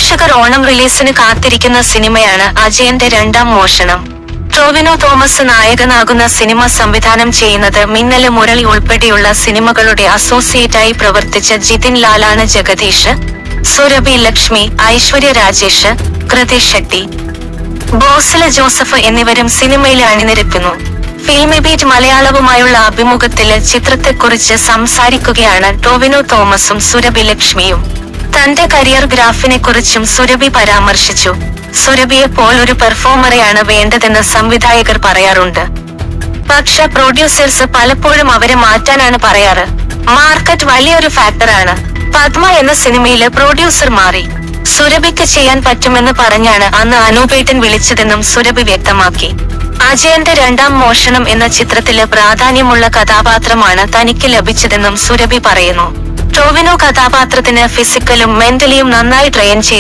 പ്രേക്ഷകർ ഓണം റിലീസിന് കാത്തിരിക്കുന്ന സിനിമയാണ് അജയന്റെ രണ്ടാം മോഷണം. ടോവിനോ തോമസ് നായകനാകുന്ന സിനിമ സംവിധാനം ചെയ്യുന്നത് മിന്നല് മുരളി ഉൾപ്പെടെയുള്ള സിനിമകളുടെ അസോസിയേറ്റായി പ്രവർത്തിച്ച ജിതിൻ ലാലാണ്. ജഗദീഷ്, സുരഭി ലക്ഷ്മി, ഐശ്വര്യ രാജേഷ്, കൃതി ഷെട്ടി, ബോസില ജോസഫ് എന്നിവരും സിനിമയിൽ അണിനിരക്കുന്നു. ഫിൽമി ബീറ്റ് മലയാളവുമായുള്ള അഭിമുഖത്തില് ചിത്രത്തെക്കുറിച്ച് സംസാരിക്കുകയാണ് ടോവിനോ തോമസും സുരഭി ലക്ഷ്മിയും. തന്റെ കരിയർ ഗ്രാഫിനെ കുറിച്ചും സുരഭി പരാമർശിച്ചു. സുരഭിയെ പോലൊരു പെർഫോമറെയാണ് വേണ്ടതെന്ന് സംവിധായകർ പറയാറുണ്ട്. പക്ഷെ പ്രൊഡ്യൂസേഴ്സ് പലപ്പോഴും അവരെ മാറ്റാനാണ് പറയാറ്. മാർക്കറ്റ് വലിയൊരു ഫാക്ടറാണ്. പത്മ എന്ന സിനിമയില് പ്രൊഡ്യൂസർ മാറി. സുരഭിക്ക് ചെയ്യാൻ പറ്റുമെന്ന് പറഞ്ഞാണ് അന്ന് അനൂപേട്ടൻ വിളിച്ചതെന്നും സുരഭി വ്യക്തമാക്കി. അജയന്റെ രണ്ടാം മോഷണം എന്ന ചിത്രത്തില് പ്രാധാന്യമുള്ള കഥാപാത്രമാണ് തനിക്ക് ലഭിച്ചതെന്നും സുരഭി പറയുന്നു. ടോവിനോ കഥാപാത്രത്തിന് ഫിസിക്കലും മെന്റലിയും നന്നായി ട്രെയിൻ ചെയ്തു.